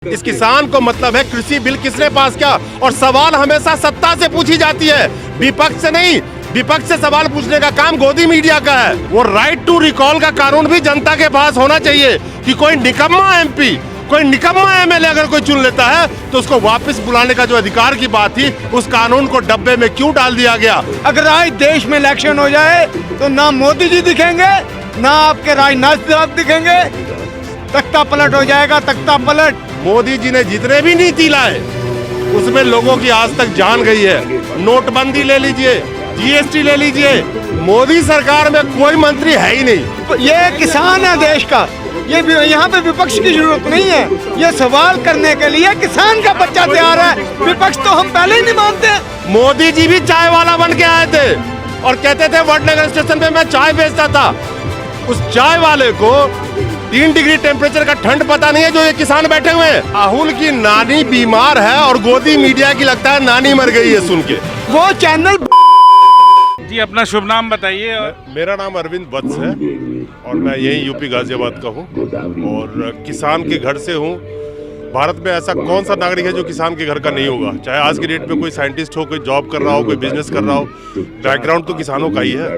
इस किसान को मतलब है कृषि बिल किसने पास किया, और सवाल हमेशा सत्ता से पूछी जाती है, विपक्ष से नहीं। विपक्ष से सवाल पूछने का काम गोदी मीडिया का है। वो राइट टू रिकॉल का कानून भी जनता के पास होना चाहिए कि कोई निकम्मा एमपी, कोई निकम्मा एमएलए अगर कोई चुन लेता है तो उसको वापस बुलाने का जो अधिकार की बात थी, उस कानून को डब्बे में क्यों डाल दिया गया। अगर आज देश में इलेक्शन हो जाए तो ना मोदी जी दिखेंगे, ना आपके राजनाथ साहब दिखेंगे, तख्ता पलट हो जाएगा, तख्ता पलट। मोदी जी ने जितने भी नीति लाए उसमें लोगों की आज तक जान गई है। नोटबंदी ले लीजिए, जीएसटी ले लीजिए, मोदी सरकार में कोई मंत्री है ही नहीं। ये किसान है देश का, ये यहाँ पे विपक्ष की जरूरत नहीं है। ये सवाल करने के लिए किसान का बच्चा तैयार है, विपक्ष तो हम पहले ही नहीं मानते। मोदी जी भी चाय वाला बन के आए थे और कहते थे वडनगर स्टेशन पे मैं चाय बेचता था। उस चाय वाले को 3 डिग्री टेम्परेचर का ठंड पता नहीं है जो ये किसान बैठे हुए हैं। राहुल की नानी बीमार है और गोदी मीडिया की लगता है नानी मर गई है सुन के। वो चैनल जी अपना शुभ नाम बताइए। मेरा नाम अरविंद वत्स है और मैं यही यूपी गाजियाबाद का हूँ और किसान के घर से हूँ। भारत में ऐसा कौन सा नागरिक है जो किसान के घर का नहीं होगा, चाहे आज की डेट में कोई साइंटिस्ट हो, कोई जॉब कर रहा हो, कोई बिजनेस कर रहा हो, बैकग्राउंड तो किसानों का ही है।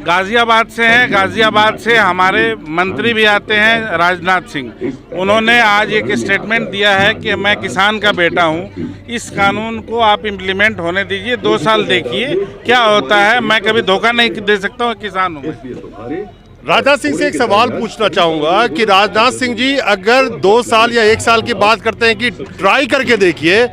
गाजियाबाद से हैं, गाजियाबाद से हमारे मंत्री भी आते हैं राजनाथ सिंह। उन्होंने आज एक स्टेटमेंट दिया है कि मैं किसान का बेटा हूं, इस कानून को आप इम्प्लीमेंट होने दीजिए, 2 साल देखिए क्या होता है। मैं कभी धोखा नहीं दे सकता हूँ, किसान हूँ। राजनाथ सिंह से एक सवाल पूछना चाहूंगा कि राजनाथ सिंह जी अगर 2 साल या 1 साल की बात करते हैं कि ट्राई करके देखिए,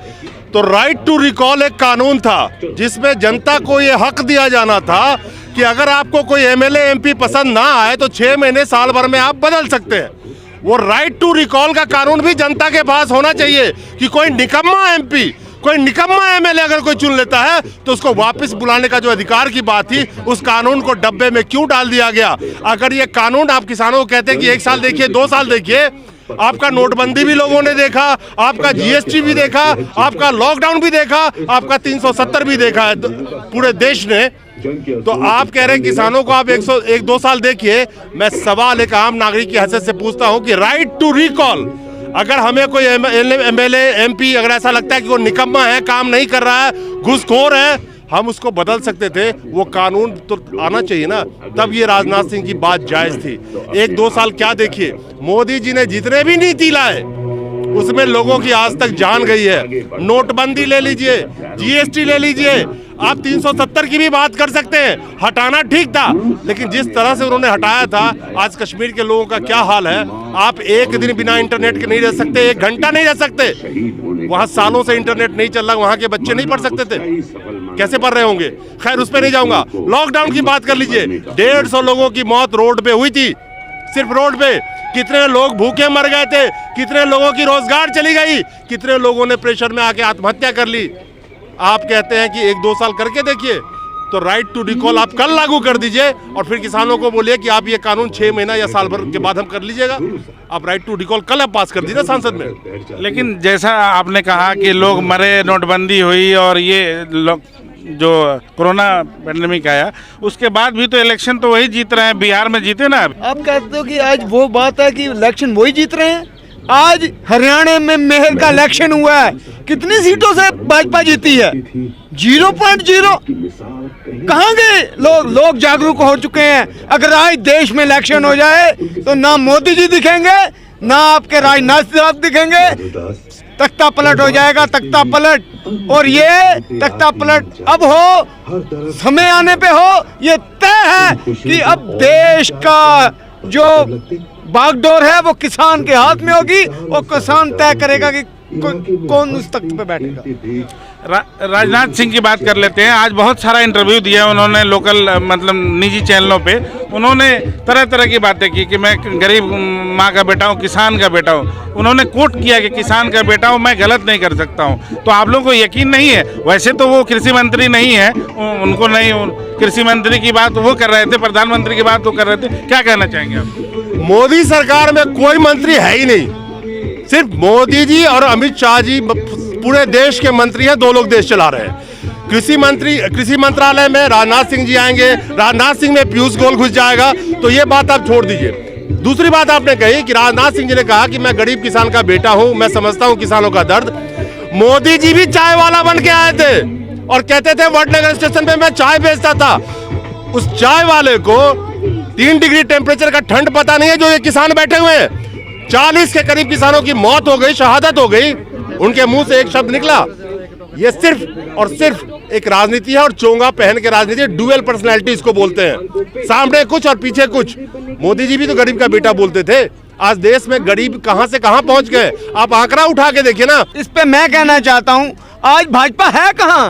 तो राइट टू रिकॉल एक कानून था जिसमें जनता को ये हक दिया जाना था कि अगर आपको कोई एमएलए एमपी पसंद ना आए तो 6 महीने साल भर में आप बदल सकते हैं। वो राइट टू रिकॉल का कानून भी जनता के पास होना चाहिए कि कोई निकम्मा एमपी, कोई निकम्मा एमएलए अगर कोई चुन लेता है तो उसको वापस बुलाने का जो अधिकार की बात थी, उस कानून को डब्बे में क्यों डाल दिया गया। अगर ये कानून आप किसानों को कहते हैं कि 1 साल देखिए, 2 साल देखिए, आपका नोटबंदी भी लोगों ने देखा, आपका जीएसटी भी देखा, आपका लॉकडाउन भी देखा, आपका 370 भी देखा है पूरे देश ने। तो आप कह रहे हैं किसानों को आप 1-2 साल देखिए। मैं सवाल एक आम नागरिक की हैसियत से पूछता हूं कि राइट टू रिकॉल, अगर हमें कोई एमएलए एमपी अगर ऐसा लगता है कि वो निकम्मा है, काम नहीं कर रहा है, घूसखोर है, हम उसको बदल सकते थे। वो कानून तो आना चाहिए ना, तब ये राजनाथ सिंह की बात जायज थी। 1-2 साल क्या देखिए, मोदी जी ने जितने भी नीति लाए उसमें लोगों की आज तक जान गई है। नोटबंदी ले लीजिए, जीएसटी ले लीजिए, आप 370 की भी बात कर सकते हैं। हटाना ठीक था, लेकिन जिस तरह से उन्होंने हटाया था, आज कश्मीर के लोगों का क्या हाल है। आप एक दिन बिना इंटरनेट के नहीं रह सकते, 1 घंटा नहीं रह सकते। वहां सालों से इंटरनेट नहीं चल रहा, वहां के बच्चे नहीं पढ़ सकते थे, कैसे पढ़ रहे होंगे। खैर उस पर नहीं जाऊंगा। लॉकडाउन की बात कर लीजिए, 150 लोगों की मौत रोड पे हुई थी, सिर्फ रोड पे। कितने लोग भूखे मर गए थे, कितने लोगों की रोजगार चली गई, कितने लोगों ने प्रेशर में आके आत्महत्या कर ली। आप कहते हैं कि 1-2 साल करके देखिए, तो राइट टू रिकॉल आप कल लागू कर दीजिए और फिर किसानों को बोलिए कि आप ये कानून 6 महीना या साल भर के बाद हम कर लीजिएगा। आप राइट टू रिकॉल कल आप पास कर दीजिए संसद में। लेकिन जैसा आपने कहा कि लोग मरे, नोटबंदी हुई और ये जो कोरोना पैंडेमिक आया, उसके बाद भी तो इलेक्शन तो वही जीत रहे हैं, बिहार में जीते ना। आप कहते हो कि आज वो बात है कि इलेक्शन वही जीत रहे हैं। आज हरियाणा में मेहर का इलेक्शन हुआ है, कितनी सीटों से भाजपा जीती है? 0.0। कहाँ गए लोग जागरूक हो चुके हैं। अगर आज देश में इलेक्शन हो जाए तो ना मोदी जी दिखेंगे, ना आपके राजनाथ साहब दिखेंगे, तख्ता पलट हो जाएगा, तख्ता पलट। और ये तख्ता पलट अब हो, समय आने पे हो, ये तय है कि अब देश का जो बागडोर है वो किसान के हाथ में होगी और किसान तय करेगा कि कौन उस तख्त पे बैठेगा। राजनाथ सिंह की बात कर लेते हैं। आज बहुत सारा इंटरव्यू दिया उन्होंने लोकल मतलब निजी चैनलों पे। उन्होंने तरह तरह की बातें की कि मैं गरीब माँ का बेटा हूँ, किसान का बेटा हूँ। उन्होंने कोट किया कि किसान का बेटा हूँ, मैं गलत नहीं कर सकता हूँ। तो आप लोगों को यकीन नहीं है? वैसे तो वो कृषि मंत्री नहीं है, उनको नहीं, कृषि मंत्री की बात वो कर रहे थे, प्रधानमंत्री की बात वो कर रहे थे। क्या कहना चाहेंगे आप? मोदी सरकार में कोई मंत्री है ही नहीं, सिर्फ मोदी जी और अमित शाह जी पूरे देश के मंत्री हैं। 2 लोग देश चला रहे हैं। कृषि मंत्रालय में राजनाथ सिंह जी आएंगे, राजनाथ सिंह में पीयूष गोयल घुस जाएगा, तो ये बात आप छोड़ दीजिए। दूसरी बात आपने कही कि राजनाथ सिंह जी ने कहा कि मैं गरीब किसान का बेटा हूं, मैं समझता हूं किसानों का दर्द। मोदी जी भी चाय वाला बन के आए थे और कहते थे वडनगर स्टेशन पे मैं चाय बेचता था। उस चाय वाले को 3 डिग्री टेम्परेचर का ठंड पता नहीं है जो ये किसान बैठे हुए हैं। 40 के करीब किसानों की मौत हो गई, शहादत हो गई, उनके मुंह से एक शब्द निकला। ये सिर्फ और सिर्फ एक राजनीति है और चोंगा पहन के राजनीति, डुअल पर्सनैलिटी इसको बोलते हैं, सामने कुछ और पीछे कुछ। मोदी जी भी तो गरीब का बेटा बोलते थे। आज देश में गरीब कहां से कहां पहुंच गए, आप आंकड़ा उठा के देखिए ना। इस पे मैं कहना चाहता हूं, आज भाजपा है कहां?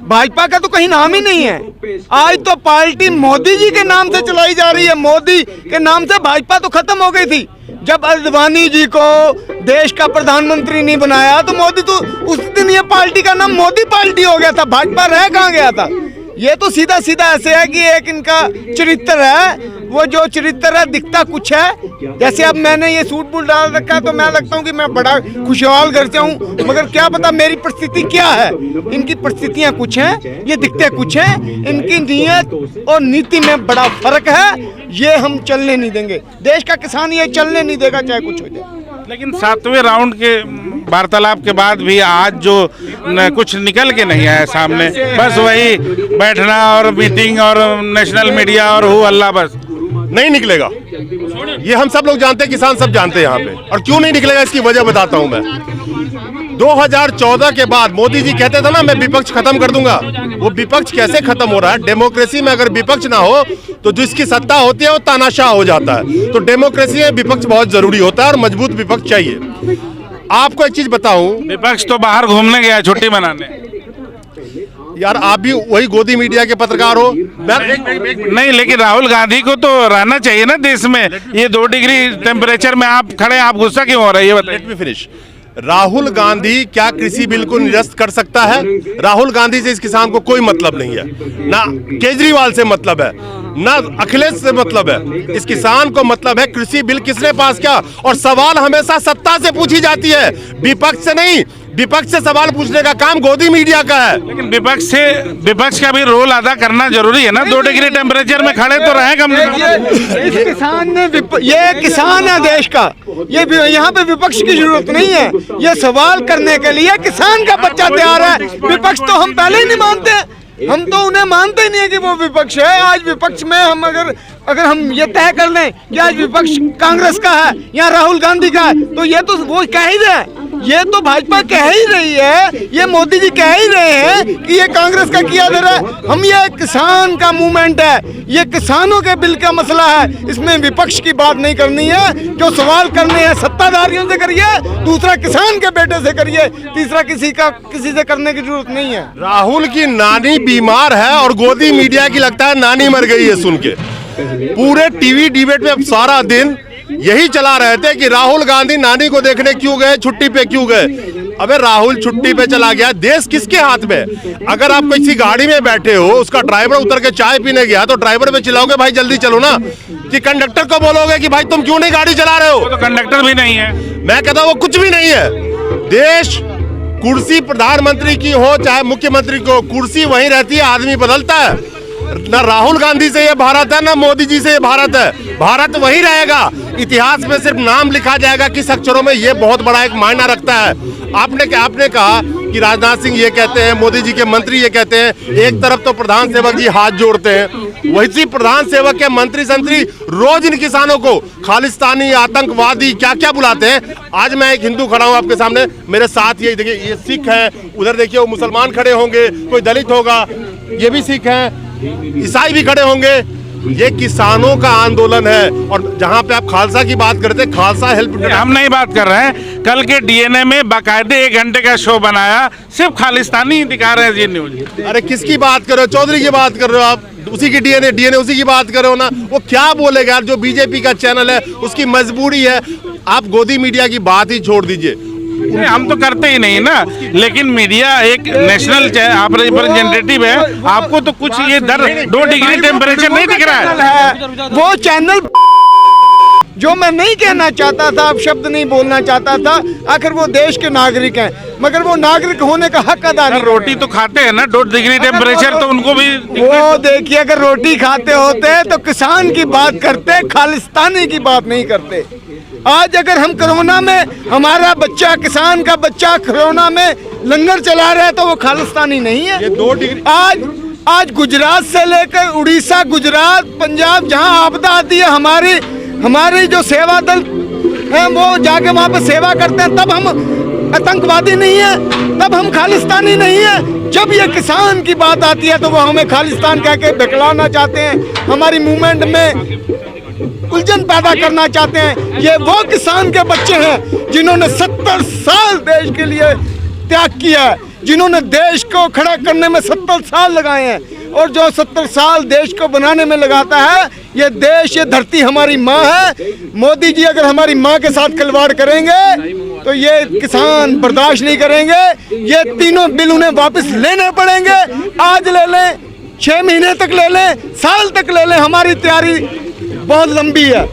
भाजपा का तो कहीं नाम ही नहीं है। आज तो पार्टी मोदी जी के नाम से चलाई जा रही है। मोदी के नाम से भाजपा तो खत्म हो गई थी। जब अडवाणी जी को देश का प्रधानमंत्री नहीं बनाया तो मोदी तो उस दिन ये पार्टी का नाम मोदी पार्टी हो गया था। भाजपा रह कहाँ गया था? ये तो सीधा सीधा ऐसे है कि एक इनका चरित्र है, वो जो चरित्र है दिखता कुछ है। जैसे अब मैंने ये सूट बूट डाल रखा है तो मैं लगता हूँ कि मैं बड़ा खुशहाल घर से हूँ, मगर क्या पता मेरी परिस्थिति क्या है। इनकी परिस्थितियाँ कुछ हैं, ये दिखते कुछ हैं। इनकी नीयत और नीति में बड़ा फर्क है। ये हम चलने नहीं देंगे, देश का किसान ये चलने नहीं देगा, चाहे कुछ हो जाए। लेकिन 7वें राउंड के वार्तालाप के बाद भी आज जो कुछ निकल के नहीं आया सामने, बस वही बैठना और मीटिंग और नेशनल मीडिया और हो अल्लाह, बस नहीं निकलेगा। ये हम सब लोग जानते हैं, किसान सब जानते हैं यहाँ पे। और क्यों नहीं निकलेगा इसकी वजह बताता हूँ मैं। 2014 के बाद मोदी जी कहते थे ना मैं विपक्ष खत्म कर दूंगा। वो विपक्ष कैसे खत्म हो रहा है? डेमोक्रेसी में अगर विपक्ष ना हो तो जिसकी सत्ता होती है वो तानाशाह हो जाता है। तो डेमोक्रेसी में विपक्ष बहुत जरूरी होता है और मजबूत विपक्ष चाहिए। आपको एक चीज बताऊं, विपक्ष तो बाहर घूमने गया, छुट्टी मनाने। यार आप भी वही गोदी मीडिया के पत्रकार हो। नहीं, लेकिन राहुल गांधी को तो रहना चाहिए ना देश में। ये 2 डिग्री टेम्परेचर में आप खड़े, आप गुस्सा क्यों हो रहा है ये बताइए। Let me finish. Rahul Gandhi क्या कृषि बिल को निरस्त कर सकता है? राहुल गांधी से इस किसान को कोई मतलब नहीं है, ना केजरीवाल से मतलब है, ना अखिलेश से मतलब है। इस किसान को मतलब है कृषि बिल किसने पास किया। और सवाल हमेशा सत्ता से पूछी जाती है, विपक्ष से नहीं। विपक्ष से सवाल पूछने का काम गोदी मीडिया का है। लेकिन विपक्ष का भी रोल अदा करना जरूरी है ना। 2 डिग्री टेम्परेचर में खड़े तो रहे कम से कम। इस किसान ने ये किसान है देश का, ये यहाँ पे विपक्ष की जरूरत नहीं है। ये सवाल करने के लिए किसान का बच्चा तैयार है। विपक्ष तो हम पहले ही नहीं मानते, हम तो उन्हें मानते ही नहीं है कि वो विपक्ष है। आज विपक्ष में हम अगर हम ये तय कर लें कि आज विपक्ष कांग्रेस का है या राहुल गांधी का है, तो ये तो वो कह ही रहे, ये तो भाजपा कह ही रही है, ये मोदी जी कह ही रहे हैं कि ये कांग्रेस का किया जा रहा है। हम ये किसान का मूवमेंट है, ये किसानों के बिल का मसला है। इसमें विपक्ष की बात नहीं करनी है। जो सवाल करने हैं सत्ताधारियों से करिए, दूसरा किसान के बेटे से करिए, तीसरा किसी से करने की जरूरत नहीं है। राहुल की नानी बीमार है और गोदी मीडिया की लगता है नानी मर गई है सुन के। पूरे टीवी डिबेट में अब सारा दिन यही चला रहे थे कि राहुल गांधी नानी को देखने क्यों गए, छुट्टी पे क्यों गए। अबे राहुल छुट्टी पे चला गया, देश किसके हाथ में? अगर आप किसी गाड़ी में बैठे हो, उसका ड्राइवर उतर के चाय पीने गया तो ड्राइवर पे चिल्लाओगे भाई जल्दी चलो ना, कि कंडक्टर को बोलोगे कि भाई तुम क्यों नहीं गाड़ी चला रहे हो? तो कंडक्टर भी नहीं है। मैं कहता हूँ वो कुछ भी नहीं है। देश कुर्सी प्रधानमंत्री की हो चाहे मुख्यमंत्री की हो, कुर्सी वहीं रहती है, आदमी बदलता है। ना राहुल गांधी से ये भारत है, ना मोदी जी से ये भारत है। भारत वही रहेगा। इतिहास में सिर्फ नाम लिखा जाएगा किस अक्षरों में, ये बहुत बड़ा एक मायना रखता है। आपने कहा कि राजनाथ सिंह ये कहते हैं, मोदी जी के मंत्री ये कहते हैं। एक तरफ तो प्रधान सेवक जी हाथ जोड़ते हैं, वही प्रधान सेवक के मंत्री संतरी रोज इन किसानों को खालिस्तानी, आतंकवादी क्या क्या बुलाते हैं। आज मैं एक हिंदू खड़ा हूँ आपके सामने, मेरे साथ ये देखिए, ये सिख है, उधर देखिए वो मुसलमान खड़े होंगे, कोई दलित होगा, ये भी सिख है, ईसाई भी खड़े होंगे। ये किसानों का आंदोलन है। और जहां पे आप खालसा की बात करते हैं, खालसा हेल्प, हम नहीं बात कर रहे हैं। कल के डीएनए में बाकायदे 1 घंटे का शो बनाया, सिर्फ खालिस्तानी दिखा रहे हैं जी न्यूज। अरे किसकी बात कर रहे हो? चौधरी की बात कर रहे हो आप, उसी की डीएनए उसी की बात कर रहे हो ना। वो क्या बोलेगा यार, जो बीजेपी का चैनल है उसकी मजबूरी है। आप गोदी मीडिया की बात ही छोड़ दीजिए, हम तो करते ही नहीं ना। लेकिन मीडिया एक नेशनल आप रिप्रेजेंटेटिव है, आपको तो कुछ ये 2 डिग्री टेम्परेचर नहीं दिख रहा है। वो चैनल जो मैं नहीं कहना चाहता था, अब शब्द नहीं बोलना चाहता था, आखिर वो देश के नागरिक हैं, मगर वो नागरिक होने का हक अदा नहीं। रोटी तो खाते हैं ना 2 डिग्री टेम्परेचर, तो उनको भी वो देखिए, अगर रोटी खाते होते तो किसान की बात करते, खालिस्तानी की बात नहीं करते। आज अगर हम कोरोना में, हमारा बच्चा, किसान का बच्चा कोरोना में लंगर चला रहा है, तो वो खालिस्तानी नहीं है। ये 2 डिग्री आज गुजरात से लेकर उड़ीसा, गुजरात, पंजाब, जहां आपदा आती है, हमारी जो सेवा दल है वो जाके वहां पे सेवा करते हैं, तब हम आतंकवादी नहीं है, तब हम खालिस्तानी नहीं है। जब ये किसान की बात आती है तो वो हमें खालिस्तान कह के बहलाना चाहते हैं, हमारी मूवमेंट में उलझन पैदा करना चाहते हैं। ये वो किसान के बच्चे हैं जिन्होंने 70 साल देश के लिए त्याग किया है, जिन्होंने देश को खड़ा करने में 70 साल लगाए हैं, और जो 70 साल देश को बनाने में लगाता है, ये देश, ये धरती हमारी माँ है। मोदी जी अगर हमारी माँ के साथ खिलवाड़ करेंगे तो ये किसान बर्दाश्त नहीं करेंगे। ये तीनों बिल उन्हें वापस लेने पड़ेंगे। आज ले लें, 6 महीने तक ले लें, साल तक ले लें, हमारी तैयारी बहुत लंबी है।